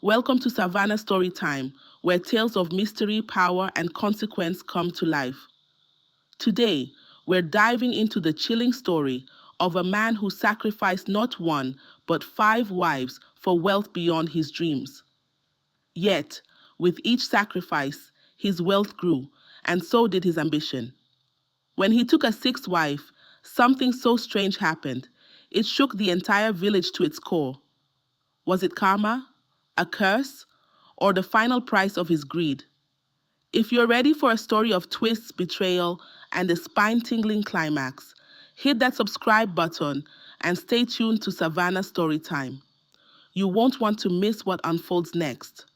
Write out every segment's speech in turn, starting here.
Welcome to Savannah Storytime, where tales of mystery, power, and consequence come to life. Today, we're diving into the chilling story of a man who sacrificed not one, but 5 wives for wealth beyond his dreams. Yet, with each sacrifice, his wealth grew, and so did his ambition. When he took a 6th wife, something so strange happened. It shook the entire village to its core. Was it karma, a curse, or the final price of his greed? If you're ready for a story of twists, betrayal, and a spine-tingling climax, hit that subscribe button and stay tuned to Savannah Storytime. You won't want to miss what unfolds next.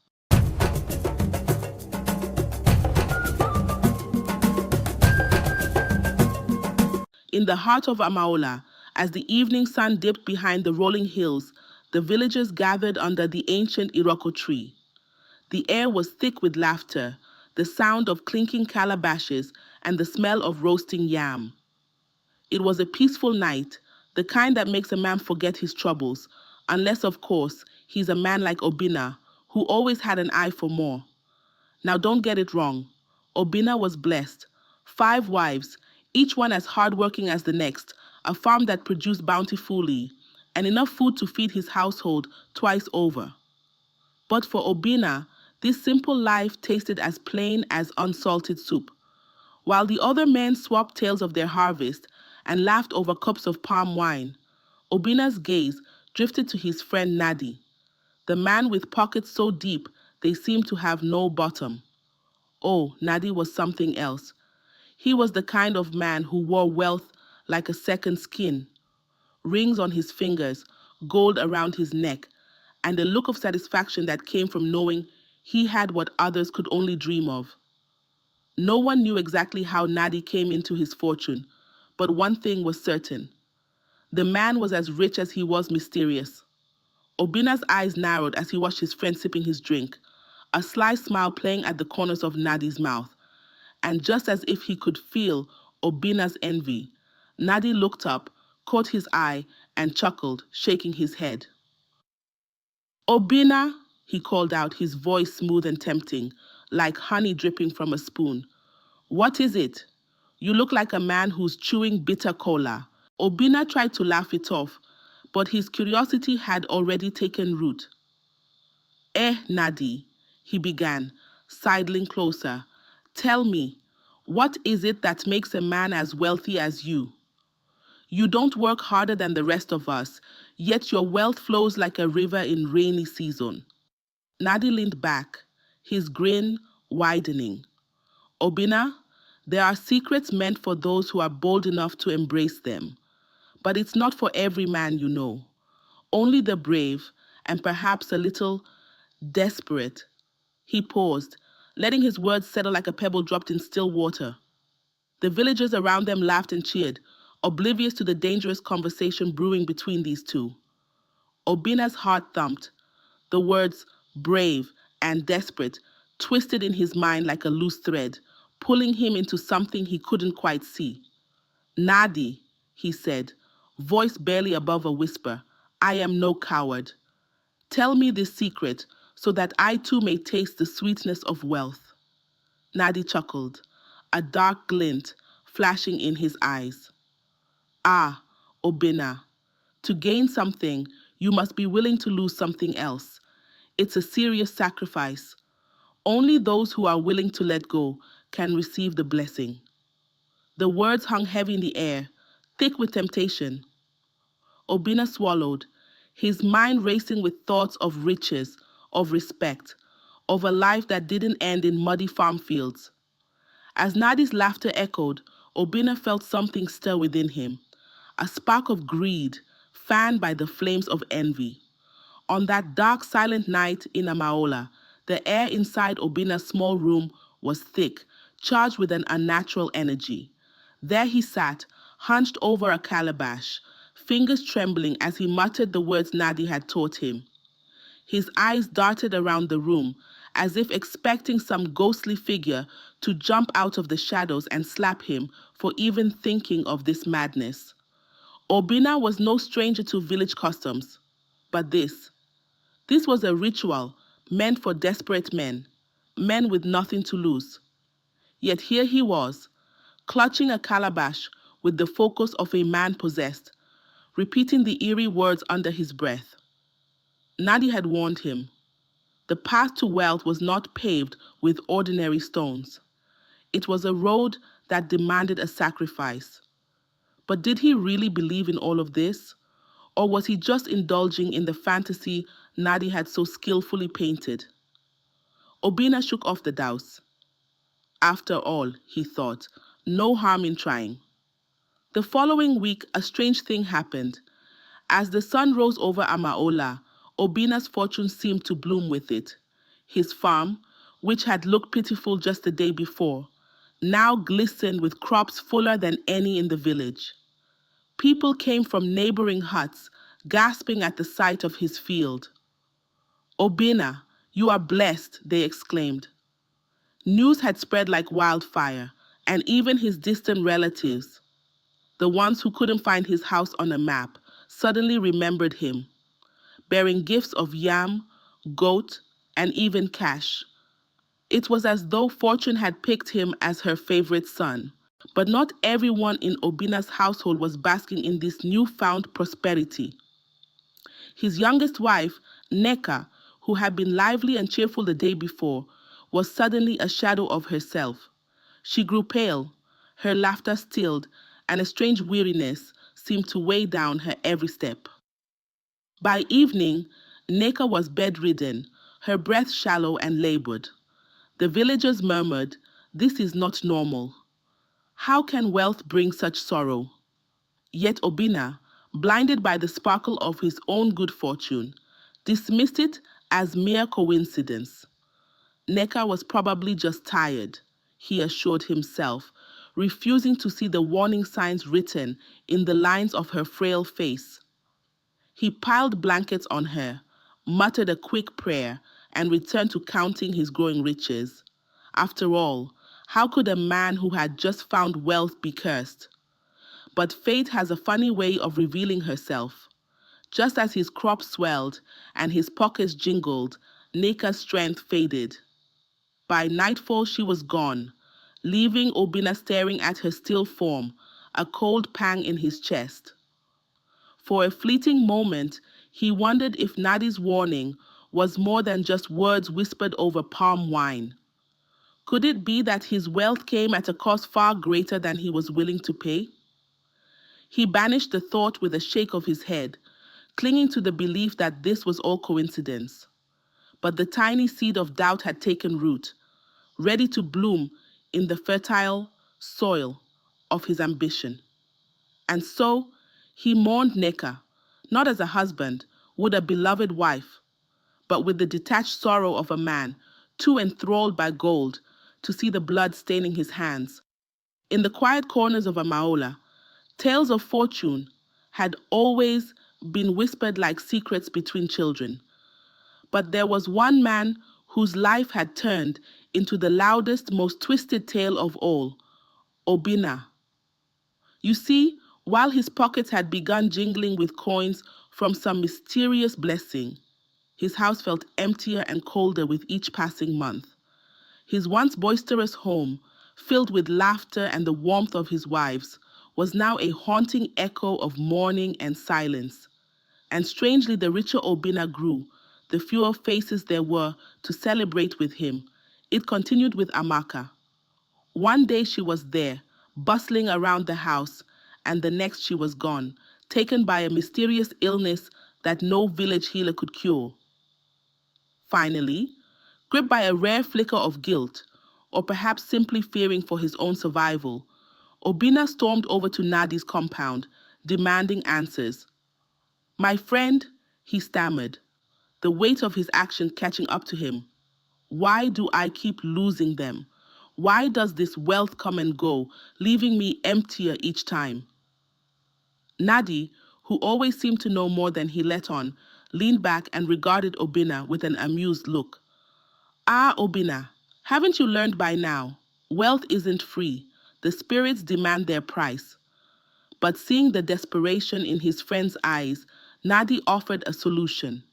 In the heart of Amaola, as the evening sun dipped behind the rolling hills, the villagers gathered under the ancient Iroko tree. The air was thick with laughter, the sound of clinking calabashes, and the smell of roasting yam. It was a peaceful night, the kind that makes a man forget his troubles, unless, of course, he's a man like Obina, who always had an eye for more. Now don't get it wrong. Obina was blessed. 5 wives, each one as hardworking as the next, a farm that produced bountifully, and enough food to feed his household twice over. But for Obina, this simple life tasted as plain as unsalted soup. While the other men swapped tales of their harvest and laughed over cups of palm wine, Obina's gaze drifted to his friend Nadi, the man with pockets so deep they seemed to have no bottom. Oh, Nadi was something else. He was the kind of man who wore wealth like a second skin, rings on his fingers, gold around his neck, and a look of satisfaction that came from knowing he had what others could only dream of. No one knew exactly how Nadi came into his fortune, but one thing was certain. The man was as rich as he was mysterious. Obina's eyes narrowed as he watched his friend sipping his drink, a sly smile playing at the corners of Nadi's mouth. And just as if he could feel Obina's envy, Nadi looked up, caught his eye, and chuckled, shaking his head. Obina, he called out, his voice smooth and tempting, like honey dripping from a spoon. What is it? You look like a man who's chewing bitter cola. Obina tried to laugh it off, but his curiosity had already taken root. Nadi, he began, sidling closer. Tell me, what is it that makes a man as wealthy as you? You don't work harder than the rest of us, yet your wealth flows like a river in rainy season. Nadi leaned back, his grin widening. Obina, there are secrets meant for those who are bold enough to embrace them. But it's not for every man, you know. Only the brave, and perhaps a little desperate. He paused, letting his words settle like a pebble dropped in still water. The villagers around them laughed and cheered, oblivious to the dangerous conversation brewing between these two. Obina's heart thumped. The words brave and desperate twisted in his mind like a loose thread, pulling him into something he couldn't quite see. Nadi, he said, voice barely above a whisper, I am no coward. Tell me this secret so that I too may taste the sweetness of wealth. Nadi chuckled, a dark glint flashing in his eyes. Ah, Obina, to gain something, you must be willing to lose something else. It's a serious sacrifice. Only those who are willing to let go can receive the blessing. The words hung heavy in the air, thick with temptation. Obina swallowed, his mind racing with thoughts of riches, of respect, of a life that didn't end in muddy farm fields. As Nadi's laughter echoed, Obina felt something stir within him, a spark of greed fanned by the flames of envy. On that dark, silent night in Amaola, the air inside Obina's small room was thick, charged with an unnatural energy. There he sat, hunched over a calabash, fingers trembling as he muttered the words Nadi had taught him. His eyes darted around the room, as if expecting some ghostly figure to jump out of the shadows and slap him for even thinking of this madness. Obina was no stranger to village customs, but this was a ritual meant for desperate men, men with nothing to lose. Yet here he was, clutching a calabash with the focus of a man possessed, repeating the eerie words under his breath. Nadi had warned him. The path to wealth was not paved with ordinary stones. It was a road that demanded a sacrifice. But did he really believe in all of this? Or was he just indulging in the fantasy Nadi had so skillfully painted? Obina shook off the douse. After all, he thought, no harm in trying. The following week, a strange thing happened. As the sun rose over Amaola, Obina's fortune seemed to bloom with it. His farm, which had looked pitiful just the day before, now glistened with crops fuller than any in the village. People came from neighboring huts, gasping at the sight of his field. Obina, you are blessed, they exclaimed. News had spread like wildfire, and even his distant relatives, the ones who couldn't find his house on a map, suddenly remembered him, bearing gifts of yam, goat, and even cash. It was as though fortune had picked him as her favorite son. But not everyone in Obina's household was basking in this newfound prosperity. His youngest wife, Neka, who had been lively and cheerful the day before, was suddenly a shadow of herself. She grew pale, her laughter stilled, and a strange weariness seemed to weigh down her every step. By evening, Neka was bedridden, her breath shallow and labored. The villagers murmured, "This is not normal. How can wealth bring such sorrow?" Yet Obina, blinded by the sparkle of his own good fortune, dismissed it as mere coincidence. Neka was probably just tired, he assured himself, refusing to see the warning signs written in the lines of her frail face. He piled blankets on her, muttered a quick prayer, and returned to counting his growing riches. After all, how could a man who had just found wealth be cursed? But fate has a funny way of revealing herself. Just as his crop swelled and his pockets jingled, Neka's strength faded. By nightfall she was gone, leaving Obina staring at her still form, a cold pang in his chest. For a fleeting moment, he wondered if Nadi's warning was more than just words whispered over palm wine. Could it be that his wealth came at a cost far greater than he was willing to pay? He banished the thought with a shake of his head, clinging to the belief that this was all coincidence. But the tiny seed of doubt had taken root, ready to bloom in the fertile soil of his ambition. And so he mourned Neka, not as a husband, with a beloved wife, but with the detached sorrow of a man too enthralled by gold to see the blood staining his hands. In the quiet corners of Amaola, tales of fortune had always been whispered like secrets between children. But there was one man whose life had turned into the loudest, most twisted tale of all, Obina. You see, while his pockets had begun jingling with coins from some mysterious blessing, his house felt emptier and colder with each passing month. His once boisterous home, filled with laughter and the warmth of his wives, was now a haunting echo of mourning and silence. And strangely, the richer Obina grew, the fewer faces there were to celebrate with him. It continued with Amaka. One day she was there, bustling around the house, and the next she was gone, taken by a mysterious illness that no village healer could cure. Finally, gripped by a rare flicker of guilt, or perhaps simply fearing for his own survival, Obina stormed over to Nadi's compound, demanding answers. "My friend," he stammered, the weight of his action catching up to him. "Why do I keep losing them? Why does this wealth come and go, leaving me emptier each time?" Nadi, who always seemed to know more than he let on, leaned back and regarded Obina with an amused look. "Ah, Obina, haven't you learned by now? Wealth isn't free. The spirits demand their price." But seeing the desperation in his friend's eyes, Nadi offered a solution.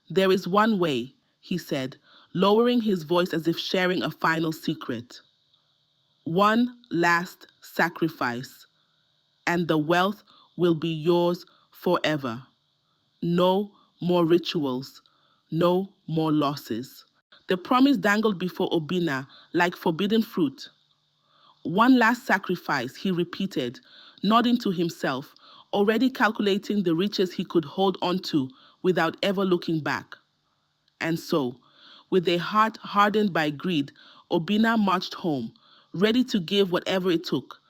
"There is one way," he said, lowering his voice as if sharing a final secret. One last sacrifice, and the wealth will be yours forever. No more rituals, no more losses. The promise dangled before Obina like forbidden fruit. One last sacrifice, he repeated, nodding to himself, already calculating the riches he could hold on to without ever looking back. And so, with a heart hardened by greed, Obina marched home, ready to give whatever it took,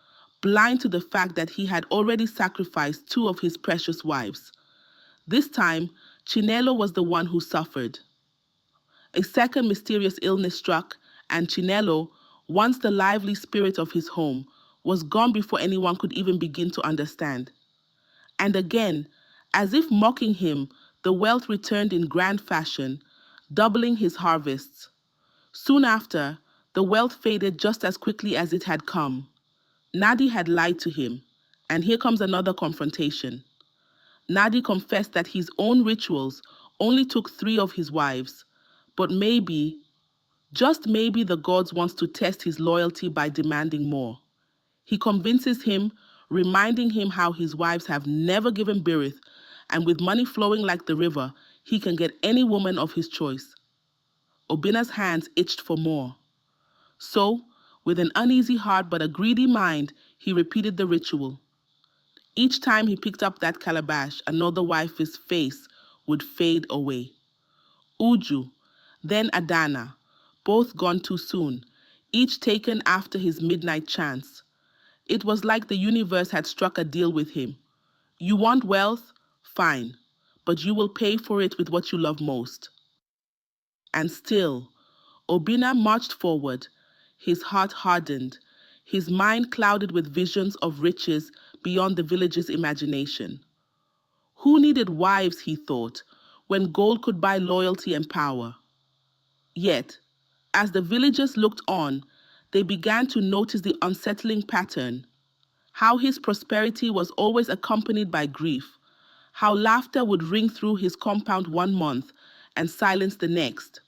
blind to the fact that he had already sacrificed two of his precious wives. This time, Chinelo was the one who suffered. A second mysterious illness struck, and Chinelo, once the lively spirit of his home, was gone before anyone could even begin to understand. And again, as if mocking him, the wealth returned in grand fashion, doubling his harvests. Soon after, the wealth faded just as quickly as it had come. Nadi had lied to him, and here comes another confrontation. Nadi confessed that his own rituals only took 3 of his wives, but maybe, just maybe the gods wants to test his loyalty by demanding more. He convinces him, reminding him how his wives have never given birth, and with money flowing like the river, he can get any woman of his choice. Obina's hands itched for more. So, with an uneasy heart but a greedy mind, he repeated the ritual. Each time he picked up that calabash, another wife's face would fade away. Uju, then Adana, both gone too soon, each taken after his midnight chance. It was like the universe had struck a deal with him. You want wealth? Fine, but you will pay for it with what you love most. And still, Obina marched forward, his heart hardened, his mind clouded with visions of riches beyond the village's imagination. Who needed wives, he thought, when gold could buy loyalty and power? Yet, as the villagers looked on, they began to notice the unsettling pattern. How his prosperity was always accompanied by grief. How laughter would ring through his compound one month and silence the next.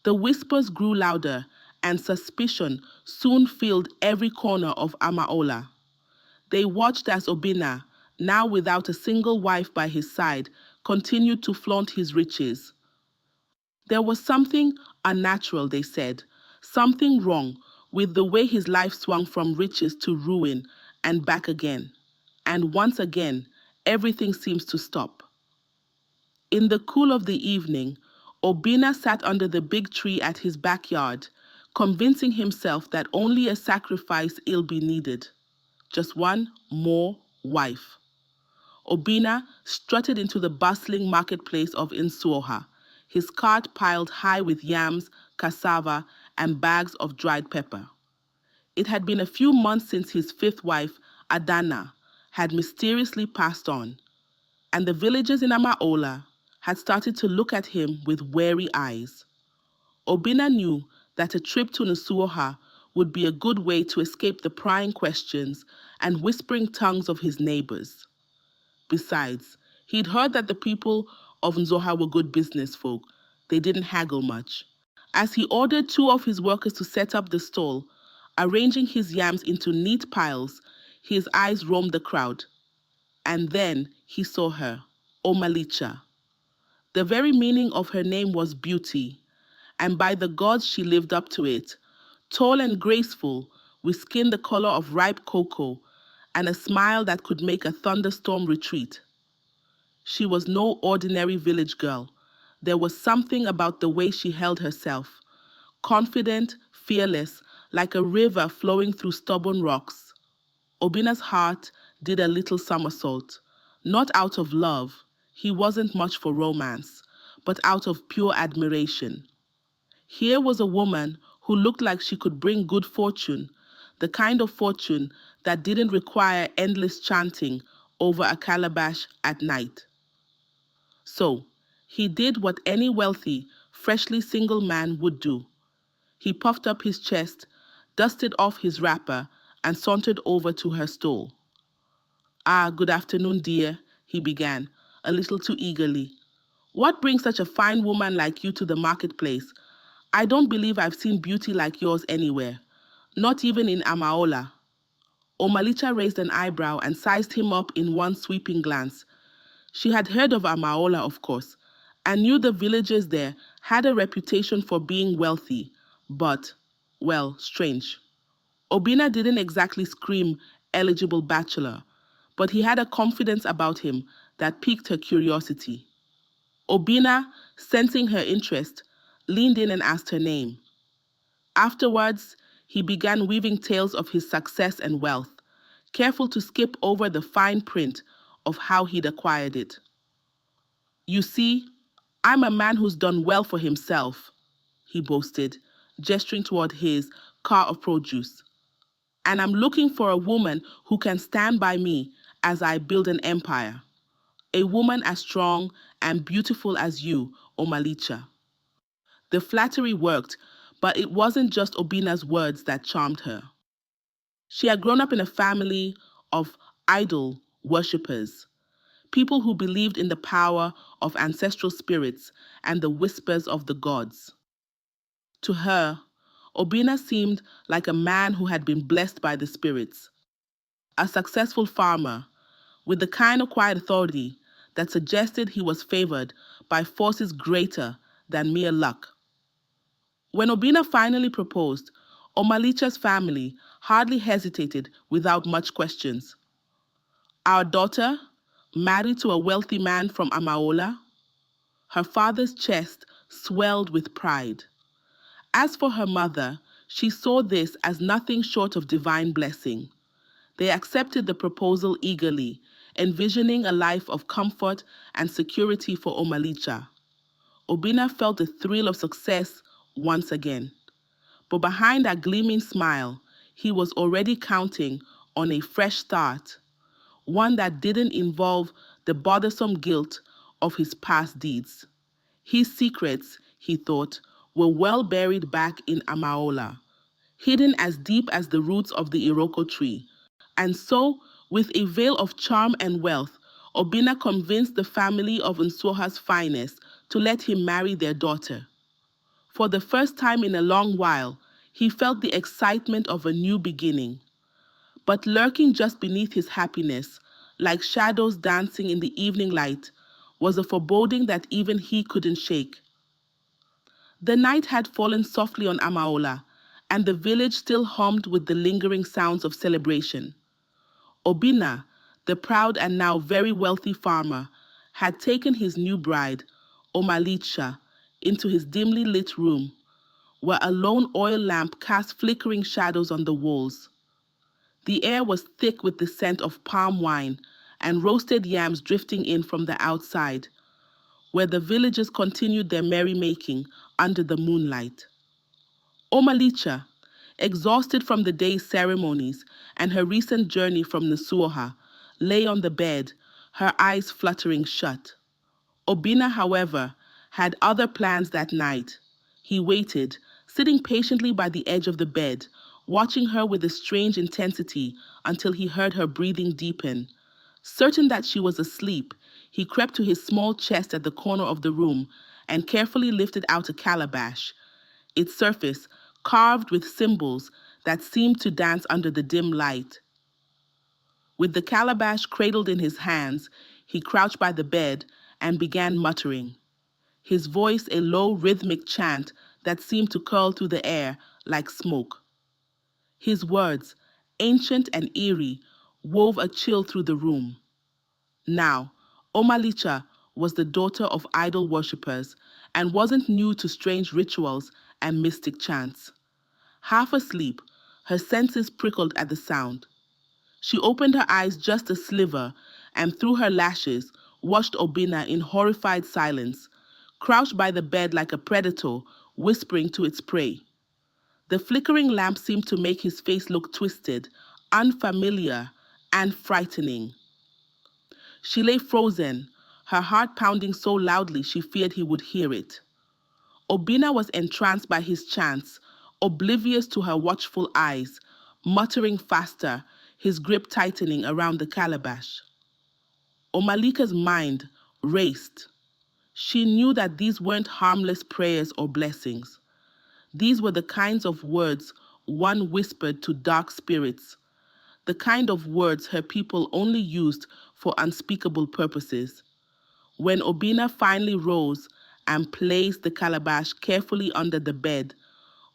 The whispers grew louder, and suspicion soon filled every corner of Amaola. They watched as Obina, now without a single wife by his side, continued to flaunt his riches. There was something unnatural, they said, something wrong with the way his life swung from riches to ruin and back again. And once again, everything seems to stop. In the cool of the evening, Obina sat under the big tree at his backyard, convincing himself that only a sacrifice ill be needed. Just one more wife. Obina strutted into the bustling marketplace of Insuoha, his cart piled high with yams, cassava, and bags of dried pepper. It had been a few months since his 5th wife, Adana, had mysteriously passed on, and the villagers in Amaola had started to look at him with wary eyes. Obina knew that a trip to Nsuoha would be a good way to escape the prying questions and whispering tongues of his neighbors. Besides, he'd heard that the people of Nzoha were good business folk. They didn't haggle much. As he ordered 2 of his workers to set up the stall, arranging his yams into neat piles, his eyes roamed the crowd. And then he saw her, Omalicha. The very meaning of her name was beauty, and by the gods she lived up to it. Tall and graceful, with skin the color of ripe cocoa, and a smile that could make a thunderstorm retreat. She was no ordinary village girl. There was something about the way she held herself, confident, fearless, like a river flowing through stubborn rocks. Obina's heart did a little somersault, not out of love. He wasn't much for romance, but out of pure admiration. Here was a woman who looked like she could bring good fortune, the kind of fortune that didn't require endless chanting over a calabash at night. So, he did what any wealthy, freshly single man would do. He puffed up his chest, dusted off his wrapper, and sauntered over to her stall. "Ah, good afternoon, dear," he began, a little too eagerly. What brings such a fine woman like you to the marketplace? I don't believe I've seen beauty like yours anywhere, not even in Amaola. Omalicha raised an eyebrow and sized him up in one sweeping glance. She had heard of Amaola, of course, and knew the villagers there had a reputation for being wealthy, but, well, strange. Obina didn't exactly scream eligible bachelor, but he had a confidence about him that piqued her curiosity. Obina, sensing her interest, leaned in and asked her name. Afterwards, he began weaving tales of his success and wealth, careful to skip over the fine print of how he'd acquired it. You see, I'm a man who's done well for himself, he boasted, gesturing toward his car of produce. And I'm looking for a woman who can stand by me as I build an empire. A woman as strong and beautiful as you, Omalicha. The flattery worked, but it wasn't just Obina's words that charmed her. She had grown up in a family of idol worshippers, people who believed in the power of ancestral spirits and the whispers of the gods. To her, Obina seemed like a man who had been blessed by the spirits, a successful farmer with the kind of quiet authority that suggested he was favored by forces greater than mere luck. When Obina finally proposed, Omalicha's family hardly hesitated without much questions. Our daughter, married to a wealthy man from Amaola? Her father's chest swelled with pride. As for her mother, she saw this as nothing short of divine blessing. They accepted the proposal eagerly, envisioning a life of comfort and security for Omalicha. Obina felt the thrill of success once again. But behind that gleaming smile, he was already counting on a fresh start, one that didn't involve the bothersome guilt of his past deeds. His secrets, he thought, were well buried back in Amaola, hidden as deep as the roots of the Iroko tree. And so, with a veil of charm and wealth, Obina convinced the family of Nsoha's finest to let him marry their daughter. For the first time in a long while, he felt the excitement of a new beginning. But lurking just beneath his happiness, like shadows dancing in the evening light, was a foreboding that even he couldn't shake. The night had fallen softly on Amaola, and the village still hummed with the lingering sounds of celebration. Obina, the proud and now very wealthy farmer, had taken his new bride, Omalicha, into his dimly lit room, where a lone oil lamp cast flickering shadows on the walls. The air was thick with the scent of palm wine and roasted yams drifting in from the outside, where the villagers continued their merrymaking under the moonlight. Omalicha, exhausted from the day's ceremonies and her recent journey from Nsuoha, lay on the bed, her eyes fluttering shut. Obina, however, had other plans that night. He waited, sitting patiently by the edge of the bed, watching her with a strange intensity until he heard her breathing deepen. Certain that she was asleep, he crept to his small chest at the corner of the room and carefully lifted out a calabash, its surface carved with symbols that seemed to dance under the dim light. With the calabash cradled in his hands, he crouched by the bed and began muttering, his voice a low rhythmic chant that seemed to curl through the air like smoke. His words, ancient and eerie, wove a chill through the room. Now, Omalicha was the daughter of idol worshippers and wasn't new to strange rituals and mystic chants. Half asleep, her senses prickled at the sound. She opened her eyes just a sliver and through her lashes watched Obina in horrified silence, crouched by the bed like a predator, whispering to its prey. The flickering lamp seemed to make his face look twisted, unfamiliar, and frightening. She lay frozen, her heart pounding so loudly she feared he would hear it. Obina was entranced by his chants, oblivious to her watchful eyes, muttering faster, his grip tightening around the calabash. Omalika's mind raced. She knew that these weren't harmless prayers or blessings. These were the kinds of words one whispered to dark spirits, the kind of words her people only used for unspeakable purposes. When Obina finally rose and placed the calabash carefully under the bed,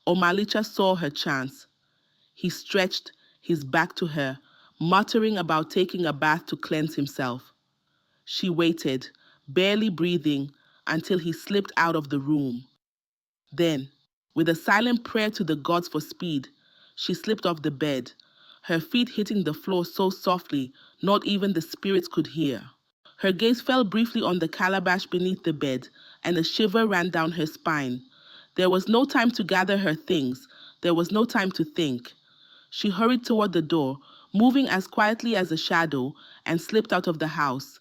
Omalicha saw her chance. He stretched his back to her, muttering about taking a bath to cleanse himself. She waited, barely breathing, until he slipped out of the room. Then, with a silent prayer to the gods for speed, she slipped off the bed, her feet hitting the floor so softly not even the spirits could hear. Her gaze fell briefly on the calabash beneath the bed, and a shiver ran down her spine. There was no time to gather her things. There was no time to think. She hurried toward the door, moving as quietly as a shadow, and slipped out of the house.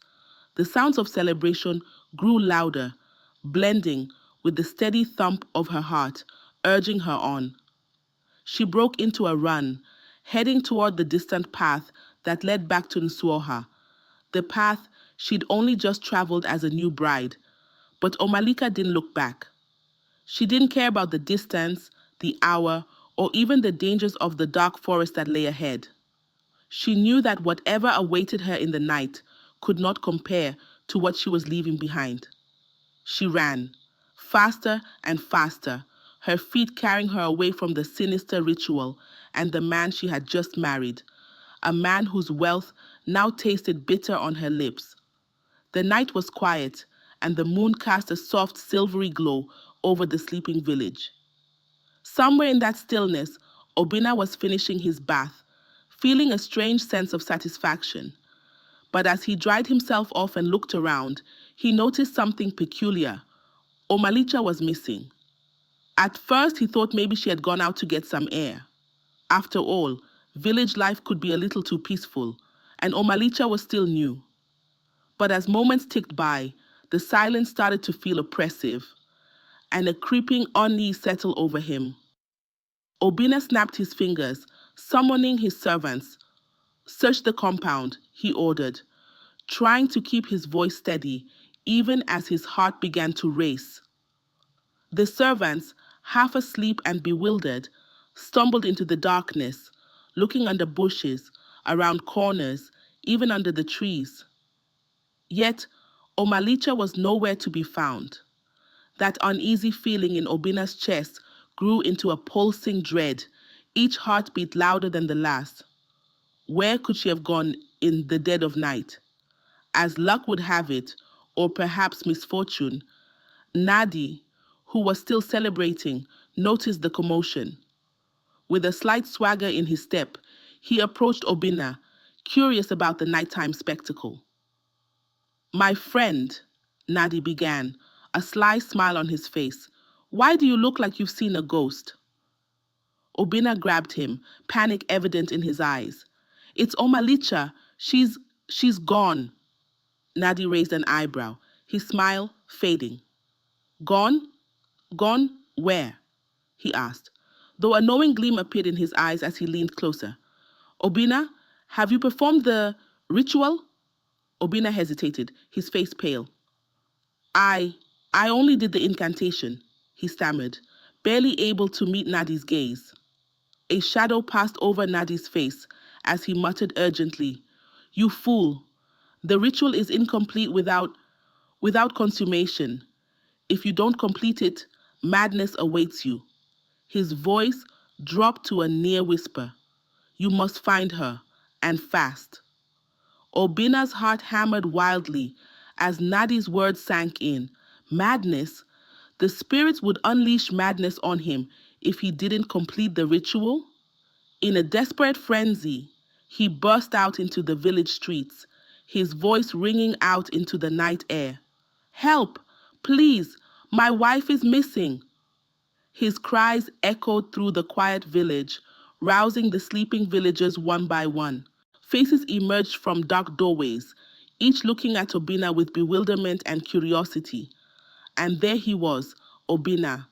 The sounds of celebration grew louder, blending with the steady thump of her heart, urging her on. She broke into a run, heading toward the distant path that led back to Nsuoha, the path she'd only just traveled as a new bride. But Omalika didn't look back. She didn't care about the distance, the hour, or even the dangers of the dark forest that lay ahead. She knew that whatever awaited her in the night could not compare to what she was leaving behind. She ran, faster and faster, her feet carrying her away from the sinister ritual and the man she had just married, a man whose wealth now tasted bitter on her lips. The night was quiet, and the moon cast a soft silvery glow over the sleeping village. Somewhere in that stillness, Obina was finishing his bath, feeling a strange sense of satisfaction. But as he dried himself off and looked around, he noticed something peculiar. Omalicha was missing. At first, he thought maybe she had gone out to get some air. After all, village life could be a little too peaceful, and Omalicha was still new. But as moments ticked by, the silence started to feel oppressive, and a creeping unease settled over him. Obina snapped his fingers, summoning his servants. "Search the compound," he ordered, trying to keep his voice steady, even as his heart began to race. The servants, half asleep and bewildered, stumbled into the darkness, looking under bushes, around corners, even under the trees. Yet, Omalicha was nowhere to be found. That uneasy feeling in Obina's chest grew into a pulsing dread, each heartbeat louder than the last. Where could she have gone in the dead of night? As luck would have it, or perhaps misfortune, Nadi, who was still celebrating, noticed the commotion. With a slight swagger in his step, he approached Obina, curious about the nighttime spectacle. "My friend," Nadi began, a sly smile on his face, "why do you look like you've seen a ghost?" Obina grabbed him, panic evident in his eyes. "It's Omalicha. She's gone." Nadi raised an eyebrow, his smile fading. "Gone? Gone where?" he asked, though a knowing gleam appeared in his eyes as he leaned closer. "Obina, have you performed the ritual?" Obina hesitated, his face pale. I only did the incantation," he stammered, barely able to meet Nadi's gaze. A shadow passed over Nadi's face as he muttered urgently, "You fool! The ritual is incomplete without consummation. If you don't complete it, madness awaits you." His voice dropped to a near whisper. "You must find her, and fast." Obina's heart hammered wildly as Nadi's words sank in. Madness? The spirits would unleash madness on him if he didn't complete the ritual? In a desperate frenzy, he burst out into the village streets, his voice ringing out into the night air. "Help! Please! My wife is missing!" His cries echoed through the quiet village, rousing the sleeping villagers one by one. Faces emerged from dark doorways, each looking at Obina with bewilderment and curiosity. And there he was, Obina,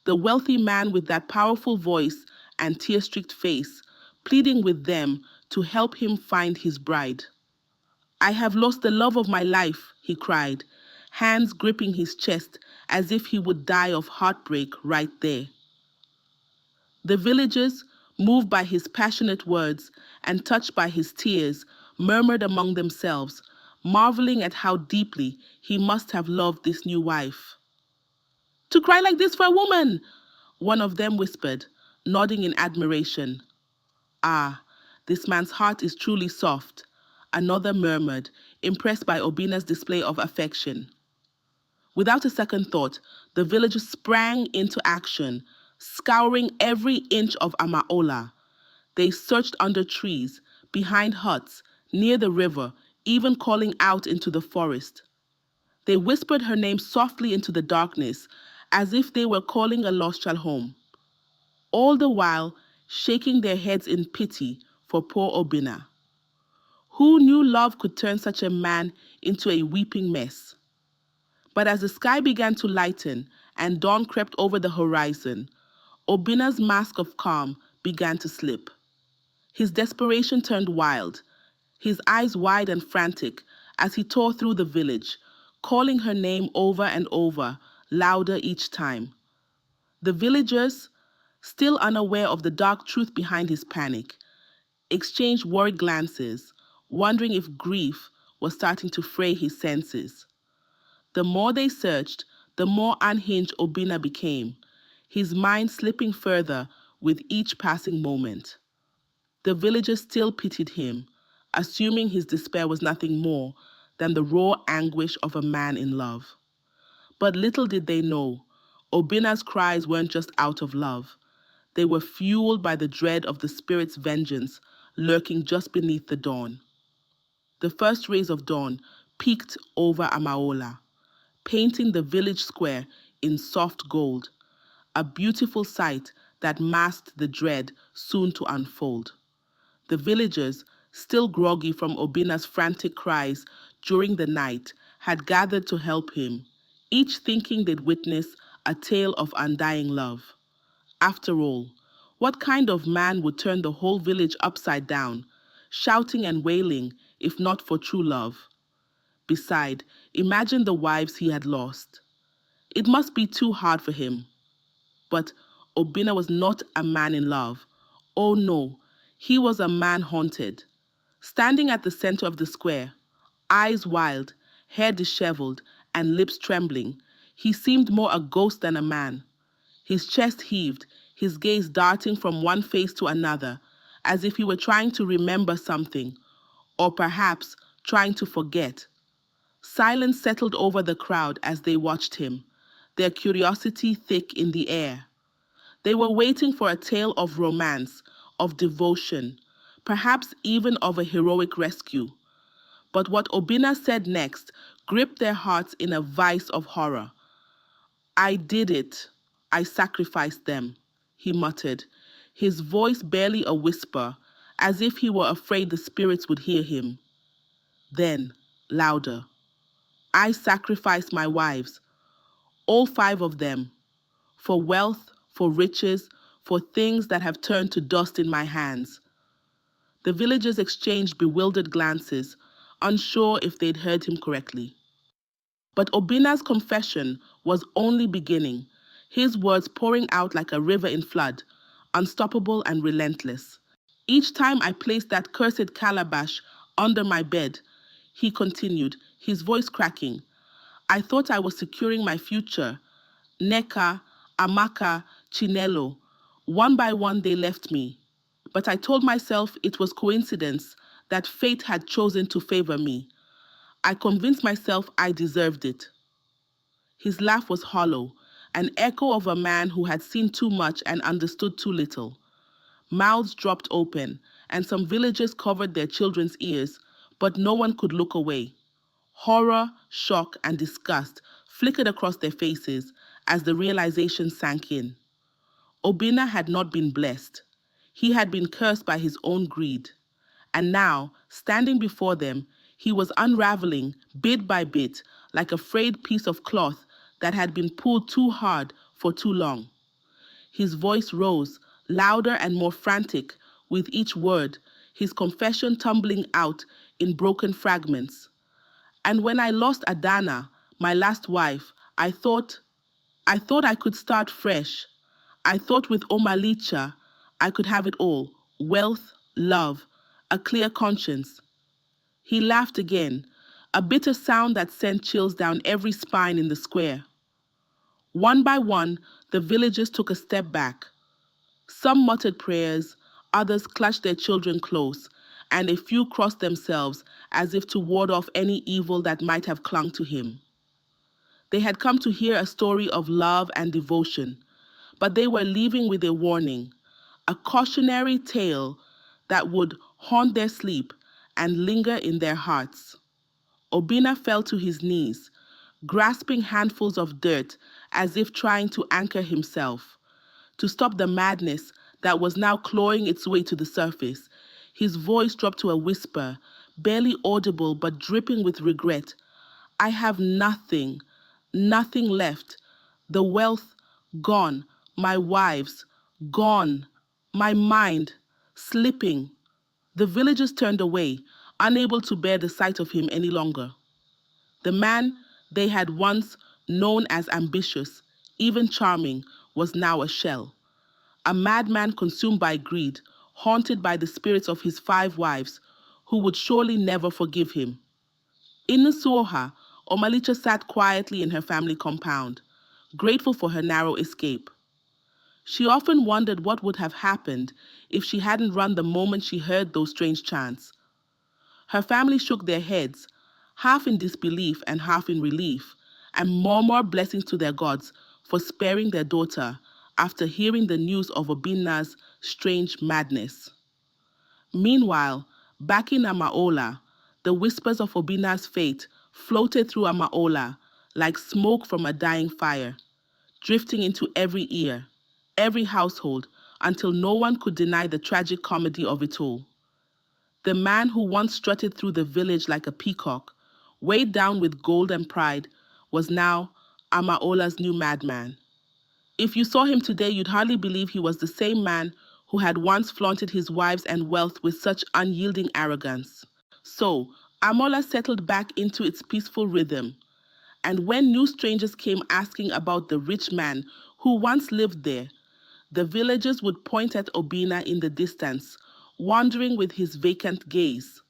the wealthy man with that powerful voice and tear-streaked face, pleading with them to help him find his bride. "I have lost the love of my life," he cried, hands gripping his chest as if he would die of heartbreak right there. The villagers, moved by his passionate words and touched by his tears, murmured among themselves, marveling at how deeply he must have loved this new wife. "To cry like this for a woman!" one of them whispered, nodding in admiration. "Ah, this man's heart is truly soft," another murmured, impressed by Obina's display of affection. Without a second thought, the villagers sprang into action, scouring every inch of Amaola. They searched under trees, behind huts, near the river, even calling out into the forest. They whispered her name softly into the darkness, as if they were calling a lost child home, all the while shaking their heads in pity for poor Obina. Who knew love could turn such a man into a weeping mess? But as the sky began to lighten and dawn crept over the horizon, Obina's mask of calm began to slip. His desperation turned wild, his eyes wide and frantic as he tore through the village, calling her name over and over, louder each time. The villagers, still unaware of the dark truth behind his panic, exchanged worried glances, wondering if grief was starting to fray his senses. The more they searched, the more unhinged Obina became, his mind slipping further with each passing moment. The villagers still pitied him, assuming his despair was nothing more than the raw anguish of a man in love. But little did they know, Obina's cries weren't just out of love. They were fueled by the dread of the spirit's vengeance lurking just beneath the dawn. The first rays of dawn peeked over Amaola, painting the village square in soft gold, a beautiful sight that masked the dread soon to unfold. The villagers, still groggy from Obina's frantic cries during the night, had gathered to help him, each thinking they'd witness a tale of undying love. After all, what kind of man would turn the whole village upside down, shouting and wailing if not for true love? Beside, imagine the wives he had lost. It must be too hard for him. But Obina was not a man in love. Oh no, he was a man haunted. Standing at the center of the square, eyes wild, hair disheveled, and lips trembling, he seemed more a ghost than a man. His chest heaved, his gaze darting from one face to another, as if he were trying to remember something, or perhaps trying to forget. Silence settled over the crowd as they watched him, their curiosity thick in the air. They were waiting for a tale of romance, of devotion, perhaps even of a heroic rescue. But what Obina said next gripped their hearts in a vice of horror. "I did it. I sacrificed them," he muttered, his voice barely a whisper, as if he were afraid the spirits would hear him. Then, louder, "I sacrificed my wives, all 5 of them, for wealth, for riches, for things that have turned to dust in my hands." The villagers exchanged bewildered glances, unsure if they'd heard him correctly. But Obina's confession was only beginning, his words pouring out like a river in flood, unstoppable and relentless. "Each time I placed that cursed calabash under my bed," he continued, his voice cracking, "I thought I was securing my future. Neka, Amaka, Chinelo. One by one they left me. But I told myself it was coincidence, that fate had chosen to favor me. I convinced myself I deserved it." His laugh was hollow, an echo of a man who had seen too much and understood too little. Mouths dropped open, and some villagers covered their children's ears, but no one could look away. Horror, shock, and disgust flickered across their faces as the realization sank in. Obina had not been blessed. He had been cursed by his own greed. And now, standing before them, he was unraveling, bit by bit, like a frayed piece of cloth that had been pulled too hard for too long. His voice rose, louder and more frantic, with each word, his confession tumbling out in broken fragments. "And when I lost Adana, My last wife, I thought I could start fresh. I thought with Omalicha, I could have it all: wealth, love, a clear conscience. He laughed again, a bitter sound that sent chills down every spine in the square. One by one, the villagers took a step back. Some muttered prayers, others clutched their children close, and a few crossed themselves as if to ward off any evil that might have clung to him. They had come to hear a story of love and devotion, but they were leaving with a warning, a cautionary tale that would haunt their sleep and linger in their hearts. Obina fell to his knees, grasping handfuls of dirt as if trying to anchor himself. To stop the madness that was now clawing its way to the surface, his voice dropped to a whisper, barely audible but dripping with regret. I have nothing, nothing left. The wealth, gone. My wives, gone. My mind, slipping. The villagers turned away, unable to bear the sight of him any longer. The man they had once known as ambitious, even charming, was now a shell. A madman consumed by greed, haunted by the spirits of his 5 wives, who would surely never forgive him. In Nusuoha, Omalicha sat quietly in her family compound, grateful for her narrow escape. She often wondered what would have happened if she hadn't run the moment she heard those strange chants. Her family shook their heads, half in disbelief and half in relief, and murmured blessings to their gods for sparing their daughter after hearing the news of Obinna's strange madness. Meanwhile, back in Amaola, the whispers of Obinna's fate floated through Amaola like smoke from a dying fire, drifting into every ear, every household, until no one could deny the tragic comedy of it all. The man who once strutted through the village like a peacock, weighed down with gold and pride, was now Amaola's new madman. If you saw him today, you'd hardly believe he was the same man who had once flaunted his wives and wealth with such unyielding arrogance. So, Amola settled back into its peaceful rhythm, and when new strangers came asking about the rich man who once lived there, the villagers would point at Obina in the distance, wandering with his vacant gaze.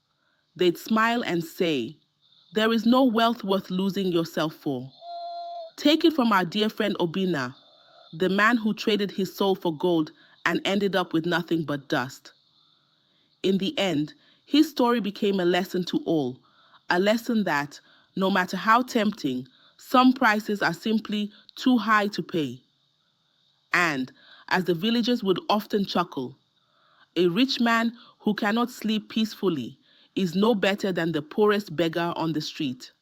They'd smile and say, "There is no wealth worth losing yourself for. Take it from our dear friend Obina, the man who traded his soul for gold and ended up with nothing but dust." In the end, his story became a lesson to all, a lesson that, no matter how tempting, some prices are simply too high to pay. And, as the villagers would often chuckle, a rich man who cannot sleep peacefully is no better than the poorest beggar on the street.